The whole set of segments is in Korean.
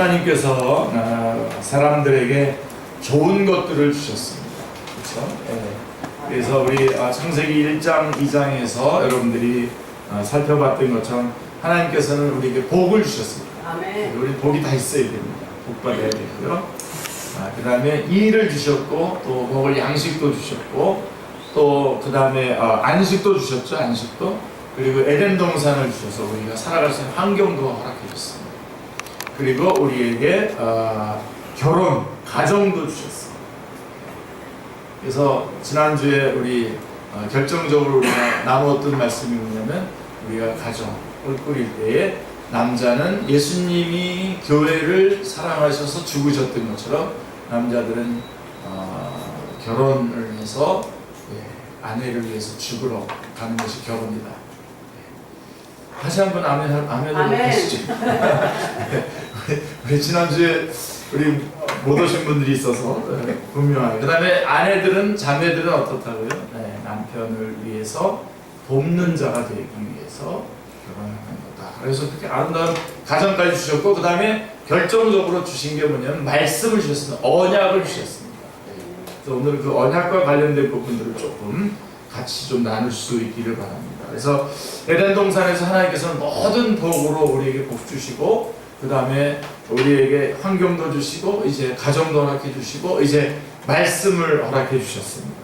하나님께서 사람들에게 좋은 것들을 주셨습니다. 그렇죠? 그래서 우리 창세기 1장, 2장에서 여러분들이 살펴봤던 것처럼 하나님께서는 우리에게 복을 주셨습니다. 아멘. 우리 복이 다 있어야 됩니다. 복 받아야 되고요. 그 다음에 일을 주셨고, 또 복을 양식도 주셨고, 또 그 다음에 안식도 주셨죠. 안식도. 그리고 에덴 동산을 주셔서 우리가 살아갈 수 있는 환경도 허락해 줬습니다. 그리고 우리에게 결혼, 가정도 주셨습니다. 그래서 지난주에 우리 결정적으로 우리가 나누었던 말씀이 뭐냐면, 우리가 가정을 꾸릴 때에 남자는 예수님이 교회를 사랑하셔서 죽으셨던 것처럼 남자들은 결혼을 해서 아내를 위해서 죽으러 가는 것이 결혼이다. 다시 한번 아멘을 하시죠. 우리 지난주에 우리 못 오신 분들이 있어서 분명하게. 그 다음에 아내들은, 자매들은 어떻다고요? 남편을 위해서 돕는 자가 되기 위해서 결혼하는 거다. 그래서 그렇게 아름다운 가정까지 주셨고, 그 다음에 결정적으로 주신 게 뭐냐면 말씀을 주셨습니다. 언약을 주셨습니다. 그래서 오늘 그 언약과 관련된 부분들을 조금 같이 좀 나눌 수 있기를 바랍니다. 그래서 에덴 동산에서 하나님께서는 모든 복으로 우리에게 복 주시고, 그 다음에 우리에게 환경도 주시고, 이제 가정도 허락해 주시고, 이제 말씀을 허락해 주셨습니다.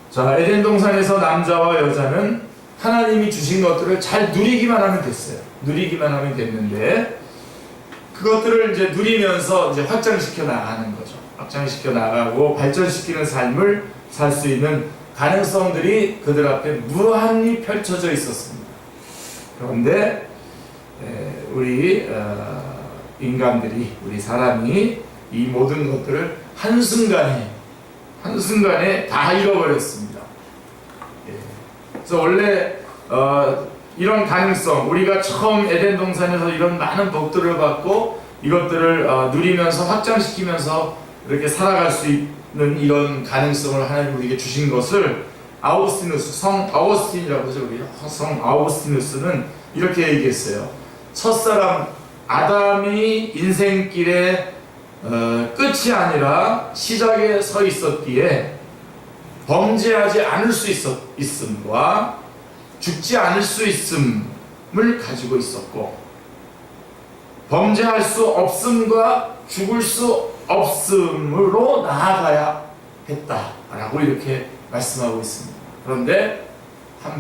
자, 에덴 동산에서 남자와 여자는 하나님이 주신 것들을 잘 누리기만 하면 됐어요. 누리기만 하면 됐는데, 그것들을 이제 누리면서 이제 확장시켜 나가는 거죠. 확장시켜 나가고 발전시키는 삶을 살 수 있는 가능성들이 그들 앞에 무한히 펼쳐져 있었습니다. 그런데 우리 인간들이, 우리 사람이 이 모든 것들을 한순간에 다 잃어버렸습니다. 그래서 원래 이런 가능성, 우리가 처음 에덴 동산에서 이런 많은 복들을 받고 이것들을 누리면서 확장시키면서 이렇게 살아갈 수 있는 이런 가능성을 하나님 우리에게 주신 것을 성 아우구스틴이라고 하죠. 우리 성 아우구스티누스는 이렇게 얘기했어요. 첫사람 아담이 인생길의 끝이 아니라 시작에 서 있었기에 범죄하지 않을 수 있음과 죽지 않을 수 있음을 가지고 있었고, 범죄할 수 없음과 죽을 수 없음으로 나아가야 했다라고 이렇게 말씀하고 있습니다. 그런데 한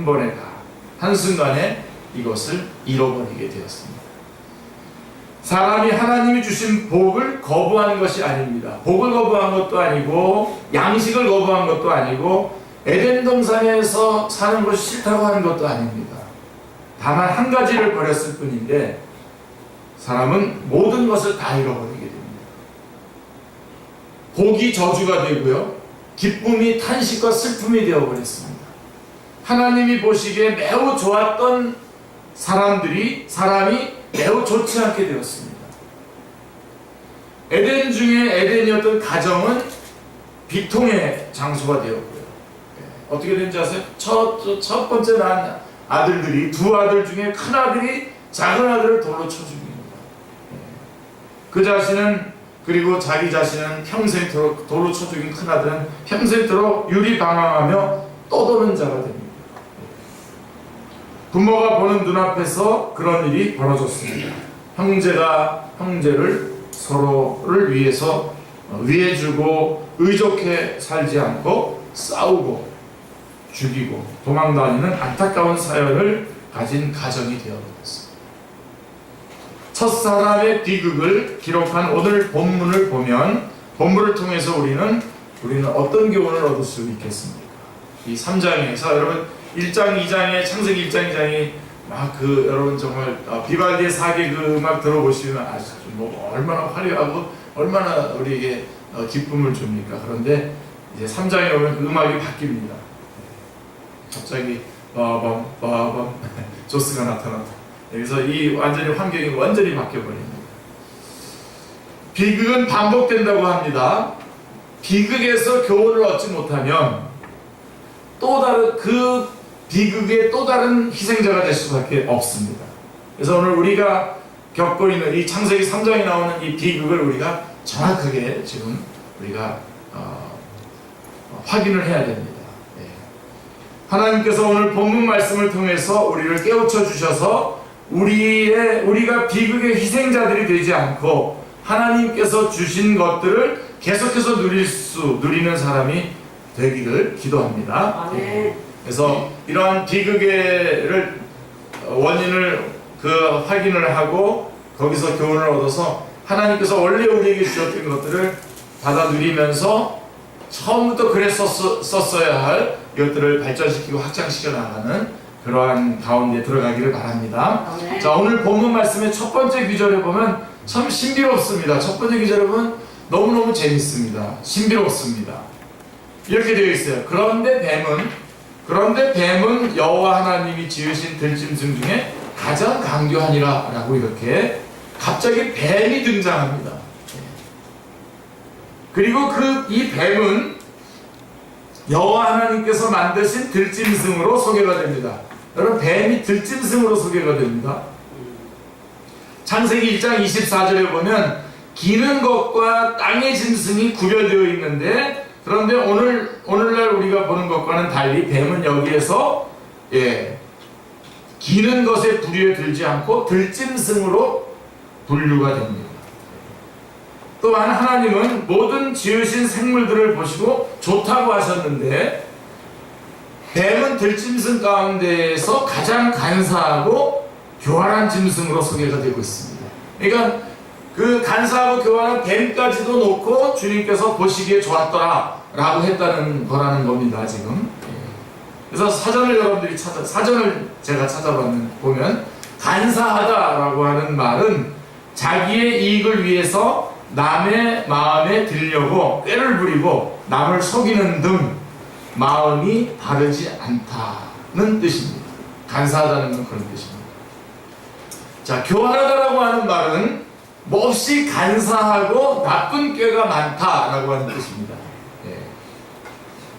번에 한순간에 이것을 잃어버리게 되었습니다. 사람이 하나님이 주신 복을 거부한 것이 아닙니다. 복을 거부한 것도 아니고 양식을 거부한 것도 아니고 에덴 동산에서 사는 것이 싫다고 하는 것도 아닙니다. 다만 한 가지를 버렸을 뿐인데 사람은 모든 것을 다 잃어버리게 됩니다. 복이 저주가 되고요, 기쁨이 탄식과 슬픔이 되어버렸습니다. 하나님이 보시기에 매우 좋았던 사람이 매우 좋지 않게 되었습니다. 에덴 중에 에덴이었던 가정은 비통의 장소가 되었고요. 어떻게 된지 아세요? 첫 번째 낳은 아들들이, 두 아들 중에 큰 아들이 작은 아들을 돌로 쳐 죽입니다. 그 자신은, 그리고 자기 자신은 평생토록, 돌로 쳐 죽인 큰 아들은 평생토록 유리방황하며 떠도는 자가 됩니다. 부모가 보는 눈앞에서 그런 일이 벌어졌습니다. 형제가 형제를 서로를 위해서 위해주고 의족해 살지 않고 싸우고 죽이고 도망다니는 안타까운 사연을 가진 가정이 되어버렸습니다. 첫사람의 비극을 기록한 오늘 본문을 보면, 본문을 통해서 우리는 어떤 교훈을 얻을 수 있겠습니까? 이 3장에서 여러분 1장, 2장에 창세기 1장, 2장이 막 여러분 정말 비발디의 사계 음악 들어보시면 아시죠? 뭐 얼마나 화려하고 얼마나 우리에게 기쁨을 줍니까? 그런데 이제 3장에 오면 그 음악이 바뀝니다. 갑자기 빠밤 조스가 나타났다. 여기서 이 환경이 완전히 바뀌어버립니다. 비극은 반복된다고 합니다. 비극에서 교훈을 얻지 못하면 또 다른 그 비극의 또 다른 희생자가 될 수밖에 없습니다. 그래서 오늘 우리가 겪고 있는 이 창세기 3장에 나오는 이 비극을 우리가 정확하게 지금 우리가 확인을 해야 됩니다. 예. 하나님께서 오늘 본문 말씀을 통해서 우리를 깨우쳐 주셔서 우리가 비극의 희생자들이 되지 않고 하나님께서 주신 것들을 계속해서 누리는 사람이 되기를 기도합니다. 예. 그래서 이러한 비극의 원인을 확인을 하고 거기서 교훈을 얻어서 하나님께서 원래 우리에게 주셨던 것들을 받아 누리면서 처음부터 그랬었어야 할 이것들을 발전시키고 확장시켜 나가는 그러한 가운데 들어가기를 바랍니다. 자, 오늘 본문 말씀의 첫 번째 구절에 보면 참 신비롭습니다. 첫 번째 구절에 보면 너무너무 재밌습니다. 신비롭습니다. 이렇게 되어 있어요. 그런데 뱀은 여호와 하나님이 지으신 들짐승 중에 가장 강교하니라 라고 이렇게 갑자기 뱀이 등장합니다. 그리고 이 뱀은 여호와 하나님께서 만드신 들짐승으로 소개가 됩니다. 여러분, 뱀이 들짐승으로 소개가 됩니다. 창세기 1장 24절에 보면 기는 것과 땅의 짐승이 구별되어 있는데, 그런데 오늘날 우리가 보는 것과는 달리 뱀은 여기에서 기는 것에 분류에 들지 않고 들짐승으로 분류가 됩니다. 또한 하나님은 모든 지으신 생물들을 보시고 좋다고 하셨는데, 뱀은 들짐승 가운데에서 가장 간사하고 교활한 짐승으로 소개가 되고 있습니다. 그러니까 그 간사하고 교활한 뱀까지도 놓고 주님께서 보시기에 좋았더라 라고 했다는 거라는 겁니다, 지금. 그래서 사전을 제가 찾아보면 간사하다라고 하는 말은 자기의 이익을 위해서 남의 마음에 들려고 꾀를 부리고 남을 속이는 등 마음이 바르지 않다는 뜻입니다. 간사하다는 건 그런 뜻입니다. 자, 교활하다라고 하는 말은 몹시 간사하고 나쁜 꾀가 많다라고 하는 뜻입니다.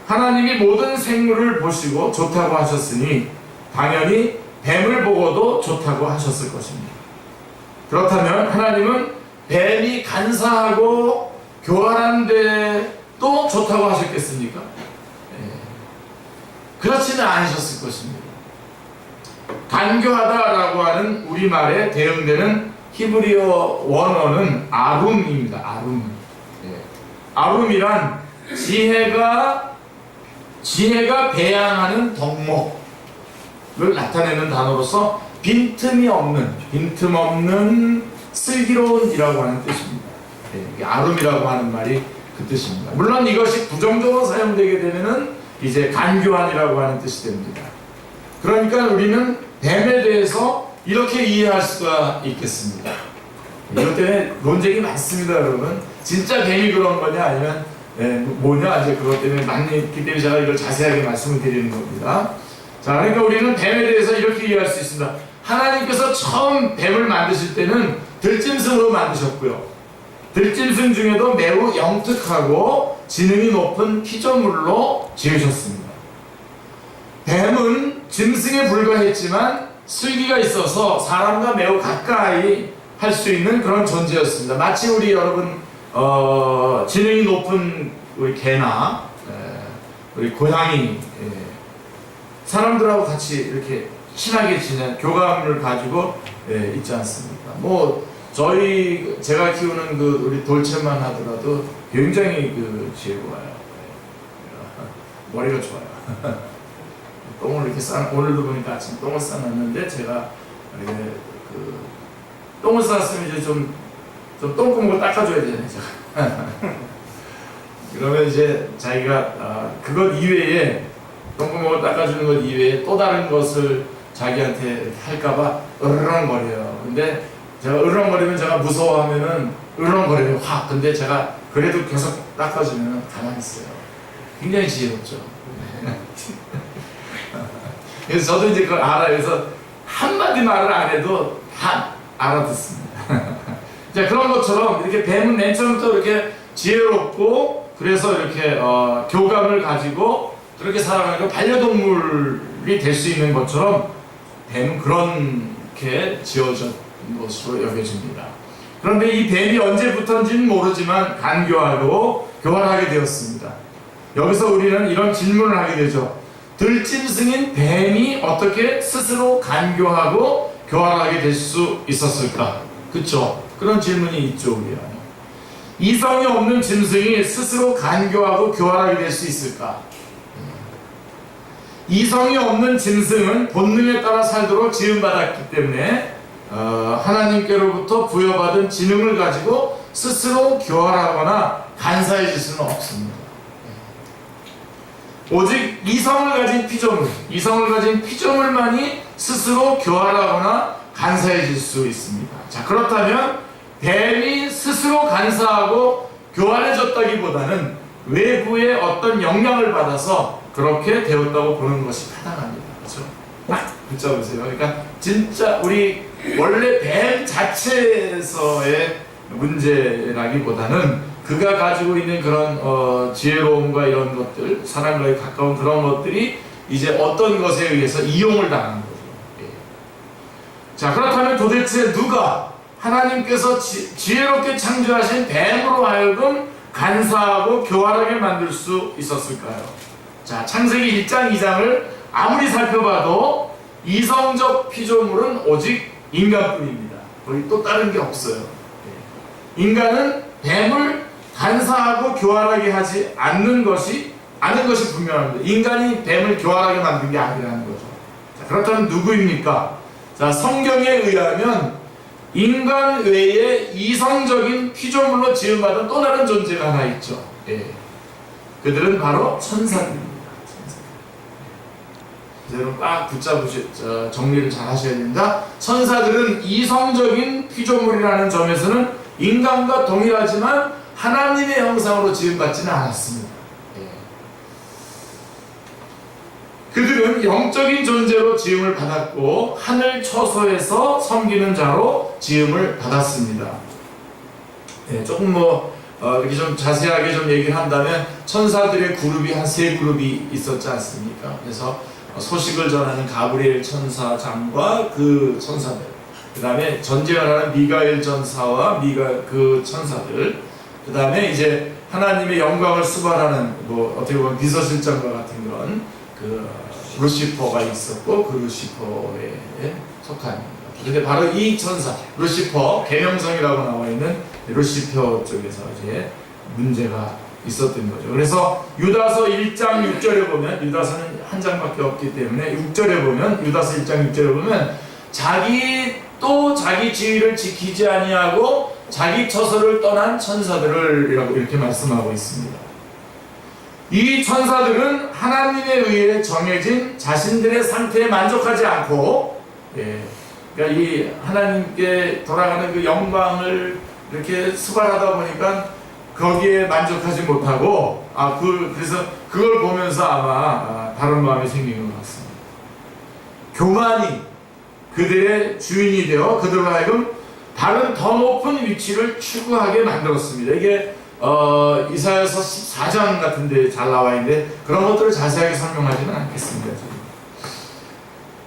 하나님이 모든 생물을 보시고 좋다고 하셨으니 당연히 뱀을 보고도 좋다고 하셨을 것입니다. 그렇다면 하나님은 뱀이 간사하고 교활한데 또 좋다고 하셨겠습니까? 그렇지는 않으셨을 것입니다. 간교하다라고 하는 우리말에 대응되는 히브리어 원어는 아룸입니다. 아룸이란 지혜가 배양하는 덕목을 나타내는 단어로서 빈틈 없는 슬기로운이라고 하는 뜻입니다. 아룸이라고 하는 말이 그 뜻입니다. 물론 이것이 부정적으로 사용되게 되면은 이제 간교한이라고 하는 뜻이 됩니다. 그러니까 우리는 뱀에 대해서 이렇게 이해할 수가 있겠습니다. 이것 때문에 논쟁이 많습니다, 여러분. 진짜 뱀이 그런 거냐, 아니면 뭐냐, 이제 그것 때문에 많이 있기 때문에 제가 이걸 자세하게 말씀을 드리는 겁니다. 자, 그러니까 우리는 뱀에 대해서 이렇게 이해할 수 있습니다. 하나님께서 처음 뱀을 만드실 때는 들짐승으로 만드셨고요. 들짐승 중에도 매우 영특하고 지능이 높은 피조물로 지으셨습니다. 뱀은 짐승에 불과했지만 슬기가 있어서 사람과 매우 가까이 할 수 있는 그런 존재였습니다. 마치 우리 여러분 지능이 높은 우리 개나 우리 고양이 사람들하고 같이 이렇게 친하게 교감을 가지고 있지 않습니까? 뭐 제가 키우는 우리 돌체만 하더라도 굉장히 지혜로워요. 머리가 좋아요. 똥을 이렇게 오늘도 보니까 아침 똥을 싸놨는데 제가 똥을 쌌으면 이제 좀 똥구멍을 닦아줘야 되잖아요, 제가. 그러면 이제 자기가 그것 이외에 똥구멍을 닦아주는 것 이외에 또 다른 것을 자기한테 할까봐 으르렁거려요. 근데 제가 으르렁거리면 제가 무서워하면은 으르렁거려요, 확. 근데 제가 그래도 계속 닦아주면 가만히 있어요. 굉장히 지혜롭죠. 그래서 저도 이제 그걸 알아요. 그래서 한마디 말을 안 해도 다 알아듣습니다. 자, 그런 것처럼 이렇게 뱀은 맨 처음부터 이렇게 지혜롭고 그래서 이렇게 교감을 가지고 그렇게 살아가니까 반려동물이 될 수 있는 것처럼 뱀은 그렇게 그렇게 지어진 것으로 여겨집니다. 그런데 이 뱀이 언제부터인지는 모르지만 간교하고 교활하게 되었습니다. 여기서 우리는 이런 질문을 하게 되죠. 들짐승인 뱀이 어떻게 스스로 간교하고 교활하게 될 수 있었을까? 그쵸? 그런 질문이 있죠, 우리 안에. 이성이 없는 짐승이 스스로 간교하고 교활하게 될 수 있을까? 이성이 없는 짐승은 본능에 따라 살도록 지음받았기 때문에 하나님께로부터 부여받은 지능을 가지고 스스로 교활하거나 간사해질 수는 없습니다. 오직 이성을 가진 피조물만이 스스로 교활하거나 간사해질 수 있습니다. 자, 그렇다면 뱀이 스스로 간사하고 교활해졌다기보다는 외부의 어떤 영향을 받아서 그렇게 되었다고 보는 것이 타당합니다. 그렇죠? 딱 붙잡으세요. 그러니까 진짜 우리 원래 뱀 자체에서의 문제라기보다는 그가 가지고 있는 그런 지혜로움과 이런 것들, 사람과의 가까운 그런 것들이 이제 어떤 것에 의해서 이용을 당하는 거죠. 예. 자, 그렇다면 도대체 누가 하나님께서 지혜롭게 창조하신 뱀으로 하여금 간사하고 교활하게 만들 수 있었을까요? 자, 창세기 1장 2장을 아무리 살펴봐도 이성적 피조물은 오직 인간뿐입니다. 거기 또 다른 게 없어요. 예. 인간은 뱀을 간사하고 교활하게 하지 않는 것이 분명합니다. 인간이 뱀을 교활하게 만든 게 아니라는 거죠. 자, 그렇다면 누구입니까? 자, 성경에 의하면 인간 외에 이성적인 피조물로 지음받은 또 다른 존재가 하나 있죠. 예. 그들은 바로 천사들입니다. 여러분 꽉 붙잡으셔 정리를 잘 하셔야 됩니다. 천사들은 이성적인 피조물이라는 점에서는 인간과 동일하지만 하나님의 형상으로 지음받지는 않았습니다. 예. 그들은 영적인 존재로 지음을 받았고 하늘 처소에서 섬기는 자로 지음을 받았습니다. 예, 조금 이렇게 좀 자세하게 좀 얘기를 한다면 천사들의 그룹이 한 3그룹이 있었지 않습니까? 그래서 소식을 전하는 가브리엘 천사장과 그 천사들, 그 다음에 전쟁을 하는 미가엘 전사와 그 천사들, 그 다음에 이제 하나님의 영광을 수반하는 어떻게 보면 비서실장과 같은 그런 그 루시퍼가 있었고 그 루시퍼에 속한. 근데 바로 이 천사 루시퍼 계명성이라고 나와 있는 루시퍼 쪽에서 이제 문제가 있었던 거죠. 그래서 유다서 1장 6절에 보면, 유다서는 한 장밖에 없기 때문에 6절에 보면, 유다서 1장 6절에 보면 자기 지위를 지키지 아니하고 자기 처소를 떠난 천사들을 이렇게 말씀하고 있습니다. 이 천사들은 하나님에 의해 정해진 자신들의 상태에 만족하지 않고, 그러니까 이 하나님께 돌아가는 그 영광을 이렇게 수발하다 보니까 거기에 만족하지 못하고, 그래서 그걸 보면서 아마 다른 마음이 생긴 것 같습니다. 교만이 그들의 주인이 되어 그들로 하여금 다른 더 높은 위치를 추구하게 만들었습니다. 이게 이사야서 14장 같은 데 잘 나와 있는데 그런 것들을 자세하게 설명하지는 않겠습니다.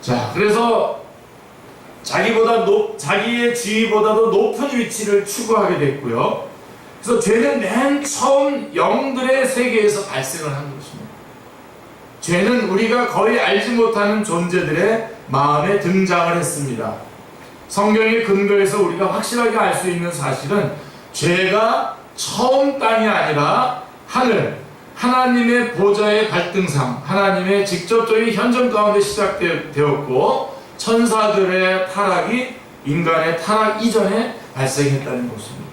자, 그래서 자기의 지위보다도 높은 위치를 추구하게 됐고요. 그래서 죄는 맨 처음 영들의 세계에서 발생을 한 것입니다. 죄는 우리가 거의 알지 못하는 존재들의 마음에 등장을 했습니다. 성경의 근거에서 우리가 확실하게 알 수 있는 사실은 죄가 처음 땅이 아니라 하늘, 하나님의 보좌의 발등상, 하나님의 직접적인 현존 가운데 시작되었고 천사들의 타락이 인간의 타락 이전에 발생했다는 것입니다.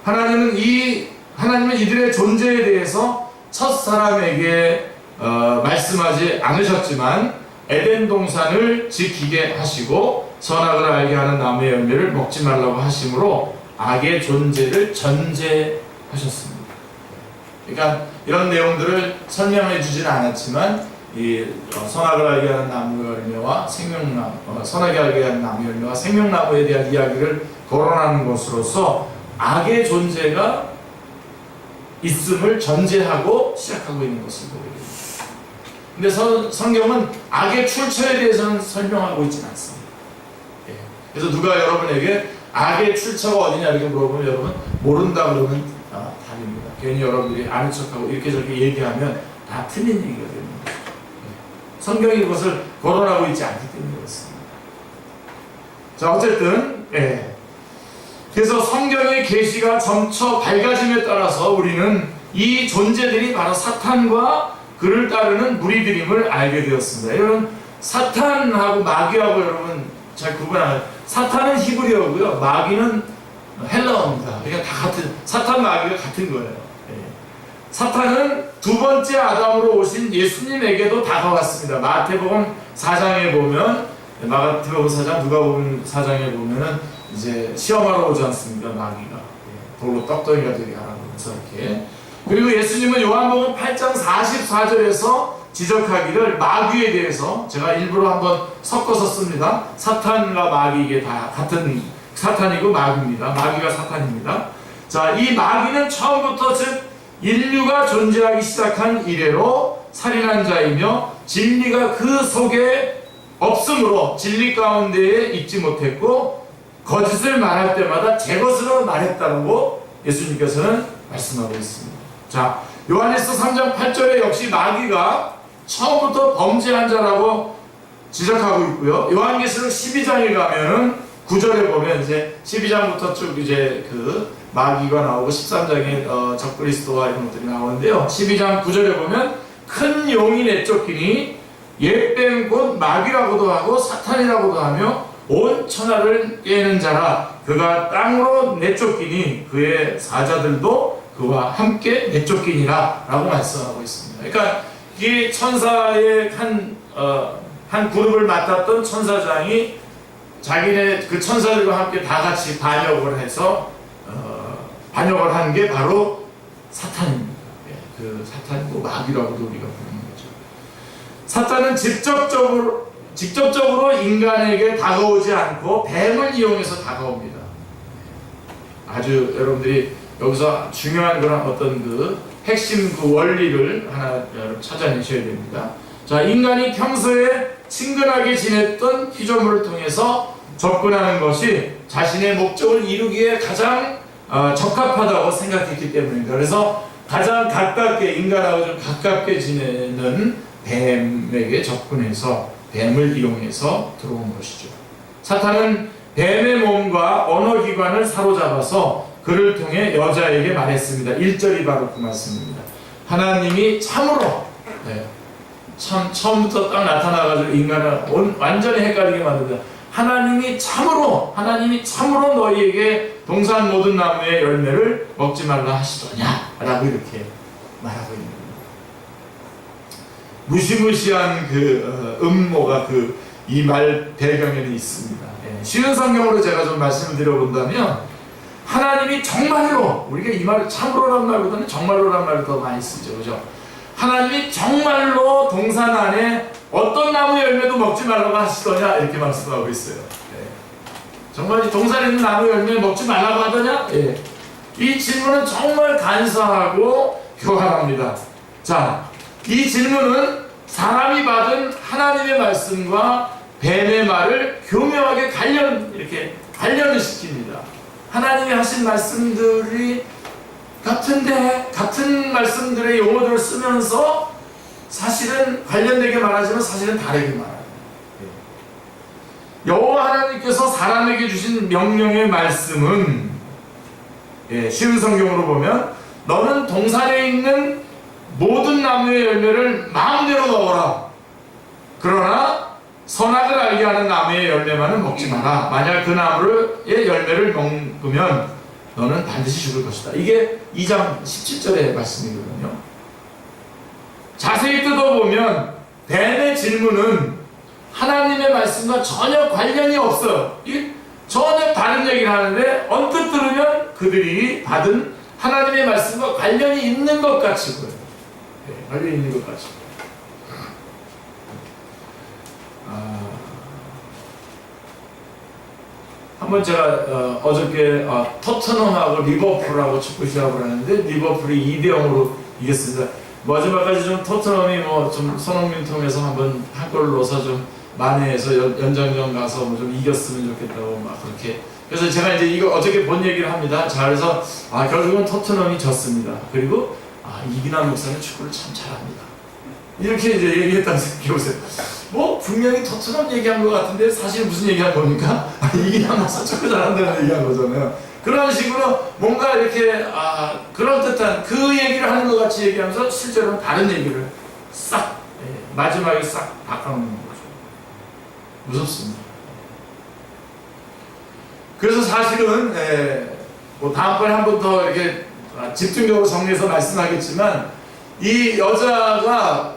하나님은 이들의 존재에 대해서 첫 사람에게 말씀하지 않으셨지만 에덴 동산을 지키게 하시고 선악을 알게 하는 나무의 열매를 먹지 말라고 하심으로 악의 존재를 전제하셨습니다. 그러니까 이런 내용들을 설명해 주지는 않았지만 이 선악을 알게 하는 나무 열매와 선악을 알게 하는 나무 열매와 생명나무에 대한 이야기를 거론하는 것으로서 악의 존재가 있음을 전제하고 시작하고 있는 것을 보게 됩니다. 근데 성경은 악의 출처에 대해서는 설명하고 있지는 않습니다. 그래서 누가 여러분에게 악의 출처가 어디냐 이렇게 물어보면 여러분 모른다 그러면 답입니다. 괜히 여러분들이 아는 척하고 이렇게 저렇게 얘기하면 다 틀린 얘기가 됩니다. 성경이 그것을 거론하고 있지 않기 때문에 그렇습니다. 자, 어쨌든 그래서 성경의 계시가 점차 밝아짐에 따라서 우리는 이 존재들이 바로 사탄과 그를 따르는 무리들임을 알게 되었습니다. 여러분, 사탄하고 마귀하고 여러분 잘 구분하면, 사탄은 히브리어고요, 마귀는 헬라어입니다. 그러니까 다 같은, 사탄 마귀가 같은 거예요. 사탄은 두 번째 아담으로 오신 예수님에게도 다가왔습니다. 마태복음 4장에 보면, 마태복음 4장, 누가복음 4장에 보면은 이제 시험하러 오지 않습니까? 마귀가 돌로 떡덩이가 되게 하라면서 이렇게. 그리고 예수님은 요한복음 8장 44절에서 지적하기를 마귀에 대해서, 제가 일부러 한번 섞어서 씁니다. 사탄과 마귀, 이게 다 같은 사탄이고 마귀입니다. 마귀가 사탄입니다. 자, 이 마귀는 처음부터 즉 인류가 존재하기 시작한 이래로 살인한 자이며 진리가 그 속에 없으므로 진리 가운데에 있지 못했고 거짓을 말할 때마다 제 것으로 말했다고 예수님께서는 말씀하고 있습니다. 자, 요한일서 3장 8절에 역시 마귀가 처음부터 범죄한 자라고 지적하고 있고요. 요한계시록 12장에 가면은 9절에 보면 이제 12장부터 쭉 이제 그 마귀가 나오고 13장에 적그리스도와 이런 것들이 나오는데요. 12장 9절에 보면 큰 용이 내쫓기니 옛뱀 곧 마귀라고도 하고 사탄이라고도 하며 온 천하를 깨는 자라. 그가 땅으로 내쫓기니 그의 사자들도 그와 함께 내쫓기니라 라고 말씀하고 있습니다. 그러니까 이 천사의 한 그룹을 맡았던 천사장이 자기네 그 천사들과 함께 다 같이 반역을 해서 반역을 한 게 바로 사탄입니다. 그 사탄이고 마귀라고도 우리가 부르는 거죠. 사탄은 직접적으로 인간에게 다가오지 않고 뱀을 이용해서 다가옵니다. 아주 여러분들이 여기서 중요한 그런 어떤 그 핵심 그 원리를 하나 여러분 찾아내셔야 됩니다. 자, 인간이 평소에 친근하게 지냈던 피조물을 통해서 접근하는 것이 자신의 목적을 이루기에 가장 적합하다고 생각했기 때문입니다. 그래서 가장 가깝게, 인간하고 좀 가깝게 지내는 뱀에게 접근해서 뱀을 이용해서 들어온 것이죠. 사탄은 뱀의 몸과 언어기관을 사로잡아서 그를 통해 여자에게 말했습니다. 1절이 바로 그 말씀입니다. 하나님이 참으로 처음부터 딱 나타나가지고 인간을 완전히 헷갈리게 만듭니다. 하나님이 참으로 너희에게 동산 모든 나무의 열매를 먹지 말라 하시더냐 라고 이렇게 말하고 있는 겁니다. 무시무시한 그 음모가 이 말 배경에는 있습니다. 쉬운 성경으로 제가 좀 말씀을 드려본다면, 하나님이 정말로, 우리가 이 말을 참으로란 말보다는 정말로란 말을 더 많이 쓰죠, 그죠? 하나님이 정말로 동산 안에 어떤 나무 열매도 먹지 말라고 하시더냐 이렇게 말씀하고 있어요. 정말 동산에 있는 나무 열매 먹지 말라고 하더냐? 이 질문은 정말 간사하고 교활합니다. 자, 이 질문은 사람이 받은 하나님의 말씀과 뱀의 말을 교묘하게 관련을 시킵니다. 하나님이 하신 말씀들이 같은데 같은 말씀들의 용어들을 쓰면서 사실은 관련되게 말하지만 사실은 다르게 말합니다. 여호와 하나님께서 사람에게 주신 명령의 말씀은 쉬운 성경으로 보면 너는 동산에 있는 모든 나무의 열매를 마음대로 먹어라. 그러나 선악을 알게 하는 나무의 열매만은 먹지 마라. 만약 그 나무의 열매를 먹으면 너는 반드시 죽을 것이다. 이게 2장 17절의 말씀이거든요. 자세히 뜯어보면 뱀의 질문은 하나님의 말씀과 전혀 관련이 없어요. 전혀 다른 얘기를 하는데 언뜻 들으면 그들이 받은 하나님의 말씀과 관련이 있는 것 같이 보여요. 관련이 있는 것 같이 보여요. 한번 제가 어저께 토트넘하고 리버풀하고 축구 시합을 하는데 리버풀이 2대0으로 이겼습니다. 마지막까지 좀 토트넘이 좀 손흥민 통해서 한번 한 골을 넣어서 좀 만회해서 연장전 가서 뭐 좀 이겼으면 좋겠다고 막 그렇게. 그래서 제가 이제 이거 어저께 본 얘기를 합니다. 자, 그래서 결국은 토트넘이 졌습니다. 그리고 이기남 목사는 축구를 참 잘합니다. 이렇게 이제 얘기했다고 생각해보세요. 뭐 분명히 토트넘 얘기한 것 같은데 사실 무슨 얘기한 겁니까? 이기남 목사 축구 잘한다는 얘기한 거잖아요. 그런 식으로 뭔가 이렇게 그럴듯한 그 얘기를 하는 것 같이 얘기하면서 실제로는 다른 얘기를 싹 마지막에 싹 바꿔놓는 거죠. 무섭습니다. 그래서 사실은 뭐 다음번에 한 번 더 이렇게 집중적으로 정리해서 말씀하겠지만 이 여자가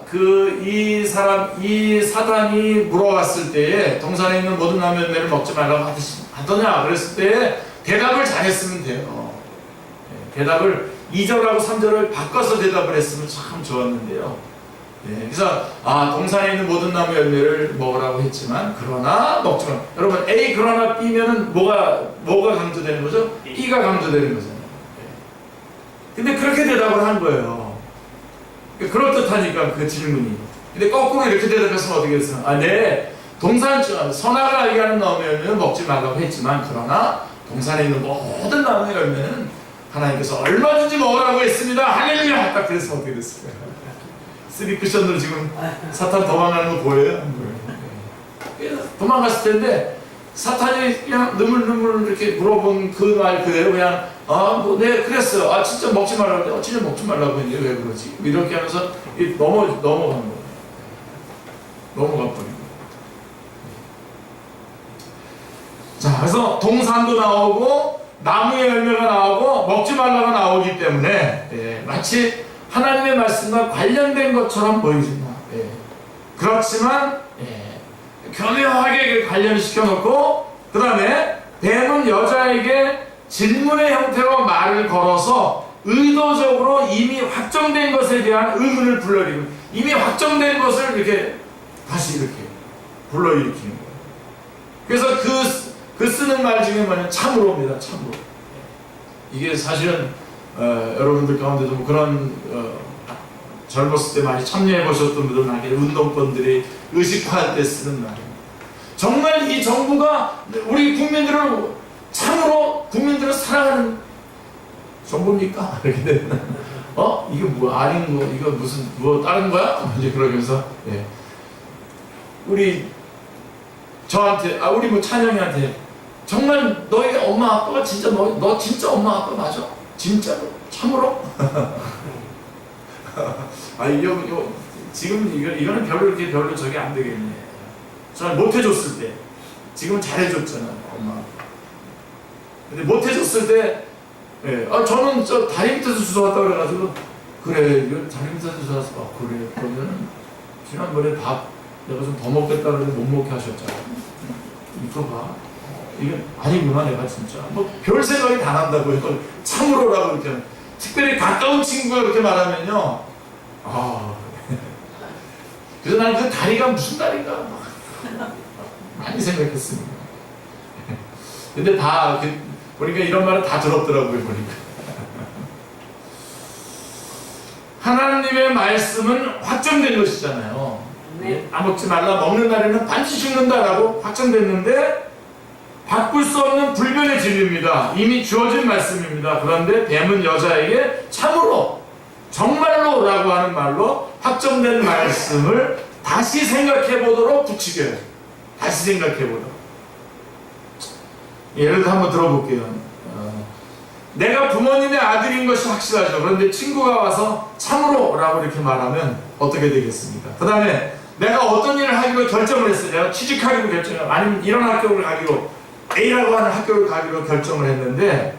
이 사단이 물어봤을 때에 동산에 있는 모든 나무 열매를 먹지 말라고 하더냐 그랬을 때에 대답을 잘했으면 돼요. 대답을 2절하고 3절을 바꿔서 대답을 했으면 참 좋았는데요. 그래서 동산에 있는 모든 나무 열매를 먹으라고 했지만 그러나 먹지 마. 여러분 A 그러나 B면은 뭐가 강조되는 거죠? B가 강조되는 거잖아요. 근데 그렇게 대답을 한 거예요. 그럴듯하니까 그 질문이. 근데 거꾸로 이렇게 대답했으면 어떻게 했어요? 네. 선악을 알게 하는 나무 열매는 먹지 말라고 했지만 그러나 동산에 있는 모든 나무 열매는 하나님께서 얼마든지 먹으라고 했습니다. 할렐루야! 딱 그랬으면 어떻게 됐을까요? 3쿠션으로 지금 사탄 도망가는 거 보여요? 도망갔을 텐데 사탄이 그냥 느물느물 이렇게 물어본 그 말 그대로 그냥 네 그랬어요. 진짜 먹지 말라고 했는데 진짜 먹지 말라고 했는데 왜 그러지? 이렇게 하면서 넘어간 거예요. 넘어가 버린 거예요. 자, 그래서 동산도 나오고 나무의 열매가 나오고 먹지 말라가 나오기 때문에 마치 하나님의 말씀과 관련된 것처럼 보이지만 그렇지만 교묘하게 관련시켜 놓고 그 다음에 뱀은 여자에게 질문의 형태로 말을 걸어서 의도적으로 이미 확정된 것에 대한 의문을 불러일으키고 이미 확정된 것을 이렇게 다시 이렇게 불러일으키는 거예요. 그래서 그 쓰는 말 중에 뭐냐면 참으로입니다. 참으로. 이게 사실은 여러분들 가운데도 뭐 그런 젊었을 때 많이 참여해 보셨던 분들 많이 운동권들이 의식화할 때 쓰는 말입니다. 정말 이 정부가 우리 국민들을 참으로 국민들을 사랑하는 정부입니까? 이렇게 되면 이게 뭐 아닌 거 이거 무슨 뭐 다른 거야? 이제 그러면서 우리 저한테 우리 뭐 찬영이한테 정말 너희 엄마 아빠가 진짜 너 진짜 엄마 아빠 맞아? 진짜로? 참으로? 이거 지금 이거는 별로 저기 안 되겠네. 저는 못 해줬을 때 지금은 잘해줬잖아 엄마. 근데 못 해줬을 때 저는 저 다리 밑에서 주워왔다 그래가지고 그래 이거 다리 밑에서 주워왔어. 그래 그러면 지난번에 밥 내가 좀 더 먹겠다 그러는데 못 먹게 하셨잖아. 이거 봐. 이게 아니구나 내가 진짜 뭐 별 생각이 다 난다고요. 참으로라고 이렇게 특별히 가까운 친구가 그렇게 말하면요 그래서 나는 그 다리가 무슨 다리인가 많이 생각했습니다. 근데 다 보니까 이런 말은 다 들었더라고요. 보니까 하나님의 말씀은 확정된 것이잖아요. 먹지 말라 먹는 날에는 반드시 죽는다라고 확정됐는데 바꿀 수 없는 불변의 진리입니다. 이미 주어진 말씀입니다. 그런데 뱀은 여자에게 참으로 정말로 라고 하는 말로 확정된 말씀을 다시 생각해 보도록 부추겨요. 다시 생각해 보도록. 예를 들어 한번 들어볼게요. 내가 부모님의 아들인 것이 확실하죠. 그런데 친구가 와서 참으로 라고 이렇게 말하면 어떻게 되겠습니까? 그 다음에 내가 어떤 일을 하기로 결정을 했어요. 내가 취직하기로 결정을 아니면 이런 학교를 가기로 A라고 하는 학교를 가기로 결정을 했는데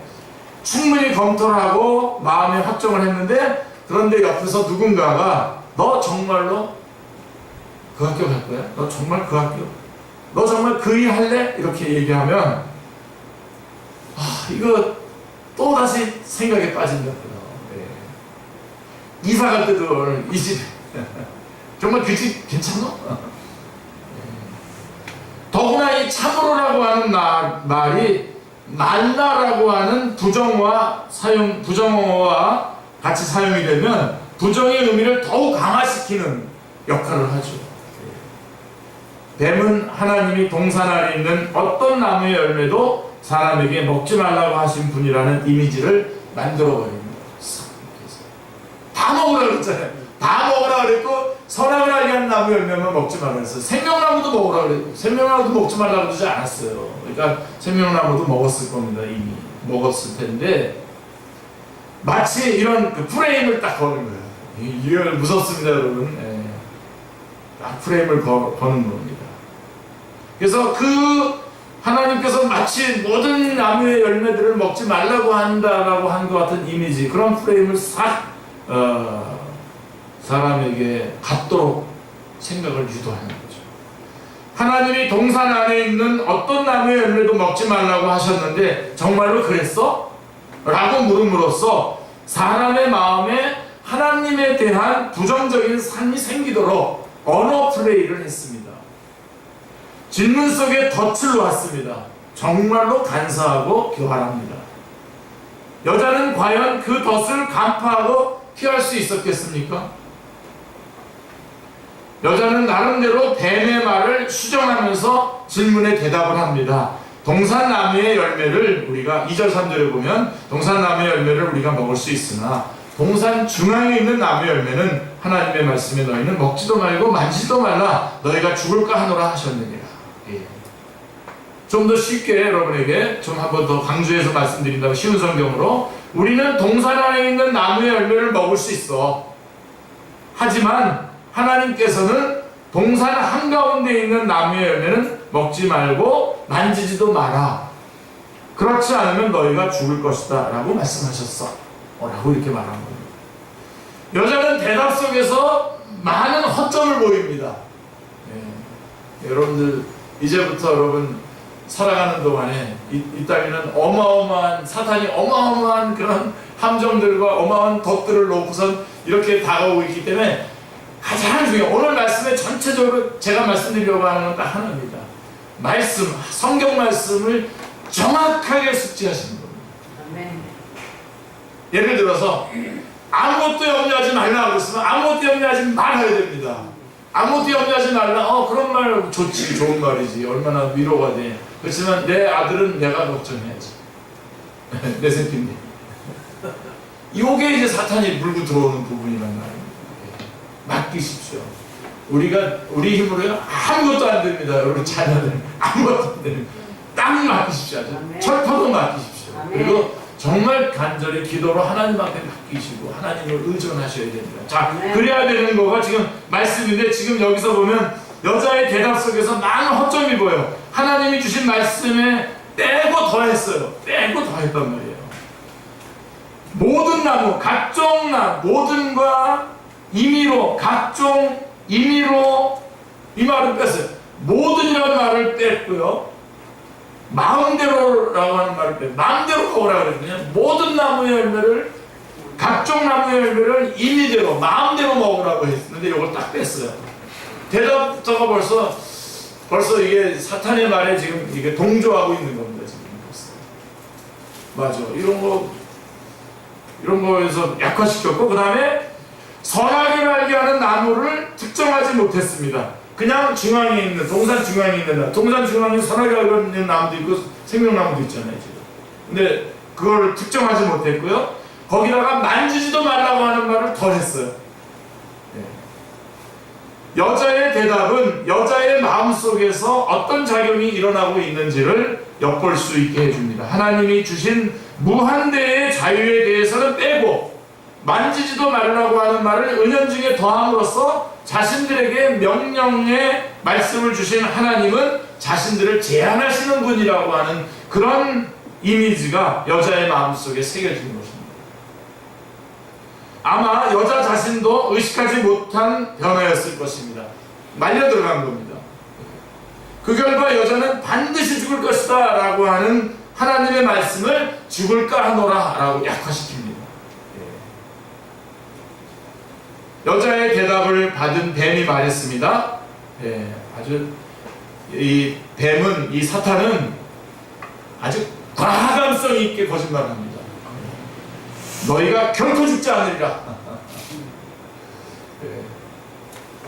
충분히 검토를 하고 마음에 확정을 했는데 그런데 옆에서 누군가가 너 정말로 그 학교 갈 거야? 너 정말 그 학교? 너 정말 그 일 할래? 이렇게 얘기하면 이거 또 다시 생각에 빠진다고요. 이사 갈 때도 이 집 정말 그 집 괜찮아? 더구나 이 참으로라고 하는 말이 말라라고 하는 부정어와 같이 사용이 되면 부정의 의미를 더욱 강화시키는 역할을 하죠. 뱀은 하나님이 동산 아래 있는 어떤 나무의 열매도 사람에게 먹지 말라고 하신 분이라는 이미지를 만들어 버립니다. 다 먹으라 그랬잖아요. 다 먹으라 그랬고 선악을 알게 하는 나무 열매만 먹지 말라 그랬어요. 생명나무도 먹으라 그랬고 생명나무도 먹지 말라고 그러지 않았어요. 그러니까 생명나무도 먹었을 겁니다. 이미 먹었을 텐데 마치 이런 그 프레임을 딱 거는 거예요. 이게 무섭습니다, 여러분. 예. 딱 프레임을 거는 겁니다. 그래서 그 하나님께서 마치 모든 나무의 열매들을 먹지 말라고 한다라고 한 것 같은 이미지, 그런 프레임을 싹 사람에게 갖도록 생각을 유도하는 거죠. 하나님이 동산 안에 있는 어떤 나무의 열매도 먹지 말라고 하셨는데 정말로 그랬어? 라고 물음으로써 사람의 마음에 하나님에 대한 부정적인 삶이 생기도록 언어 플레이를 했습니다. 질문 속에 덫을 놓았습니다. 정말로 간사하고 교활합니다. 여자는 과연 그 덫을 간파하고 피할 수 있었겠습니까? 여자는 나름대로 뱀의 말을 수정하면서 질문에 대답을 합니다. 동산나무의 열매를 우리가 2절 3절에 보면 동산나무의 열매를 우리가 먹을 수 있으나 동산 중앙에 있는 나무의 열매는 하나님의 말씀에 너희는 먹지도 말고 만지지도 말라 너희가 죽을까 하노라 하셨느니라. 예. 좀 더 쉽게 여러분에게 좀 한 번 더 강조해서 말씀드린다면 쉬운 성경으로 우리는 동산 안에 있는 나무의 열매를 먹을 수 있어. 하지만 하나님께서는 동산 한가운데 있는 나무의 열매는 먹지 말고 만지지도 마라. 그렇지 않으면 너희가 죽을 것이다 라고 말씀하셨어. 라고 이렇게 말한 겁니다. 여자는 대답 속에서 많은 허점을 보입니다. 예. 여러분들 이제부터 여러분 살아가는 동안에 이 땅에는 어마어마한 사탄이 어마어마한 그런 함정들과 어마어마한 덫들을 놓고선 이렇게 다가오고 있기 때문에 가장 중요한 오늘 말씀에 전체적으로 제가 말씀드리려고 하는 건 딱 하나입니다. 말씀, 성경 말씀을 정확하게 숙지하시는 겁니다. 아멘. 예를 들어서 아무것도 염려하지 말라고 했으면 아무것도 염려하지 말아야 됩니다. 아무것도 염려하지 말라. 그런 말 좋지, 좋은 말이지. 얼마나 위로가 돼. 그렇지만 내 아들은 내가 걱정해야지. 내 새끼인데. 이게 이제 사탄이 물고 들어오는 부분이란 말입니다. 맡기십시오. 우리 힘으로요 아무것도 안 됩니다. 여러분 자녀들 아무것도 안 됩니다. 딱 맡기십시오. 철퍼도 맡기십시오. 그리고 정말 간절히 기도로 하나님한테 맡기시고 하나님을 의존하셔야 됩니다. 자, 그래야 되는 거가 지금 말씀인데 지금 여기서 보면 여자의 대답 속에서 많은 허점이 보여요. 하나님이 주신 말씀에 빼고 더했어요. 빼고 더했단 말이에요. 모든 나무, 각종 나무, 모든과 임의로, 각종 임의로 이 말을 뺐어요. 모든이라는 말을 뺐고요. 마음대로라고 하는 말을 빼고 마음대로 먹으라 그랬거든요. 모든 나무의 열매를 각종 나무의 열매를 임의대로 마음대로 먹으라고 했는데 이걸 딱 뺐어요. 대답부터가 벌써 이게 사탄의 말에 지금 이게 동조하고 있는 겁니다. 지금 벌써. 맞아. 이런 거에서 약화시켰고 그 다음에 선악을 알게 하는 나무를 특정하지 못했습니다. 그냥 중앙에 있는 동산 중앙에 있는 나무, 동산 중앙에 선악을 알게 하는 나무도 있고 생명나무도 있잖아요. 지금. 근데 그걸 특정하지 못했고요. 거기다가 만지지도 말라고 하는 말을 더했어요. 여자의 대답은 여자의 마음속에서 어떤 작용이 일어나고 있는지를 엿볼 수 있게 해줍니다. 하나님이 주신 무한대의 자유에 대해서는 빼고 만지지도 말라고 하는 말을 은연중에 더함으로써 자신들에게 명령의 말씀을 주신 하나님은 자신들을 제한하시는 분이라고 하는 그런 이미지가 여자의 마음속에 새겨진 것입니다. 아마 여자 자신도 의식하지 못한 변화였을 것입니다. 말려 들어간 겁니다. 그 결과 여자는 반드시 죽을 것이다 라고 하는 하나님의 말씀을 죽을까 하노라 라고 약화시킵니다. 여자의 대답을 받은 뱀이 말했습니다. 아주 이 뱀은, 이 사탄은 아주 과감성 있게 거짓말을 합니다. 너희가 결코 죽지 않으리라.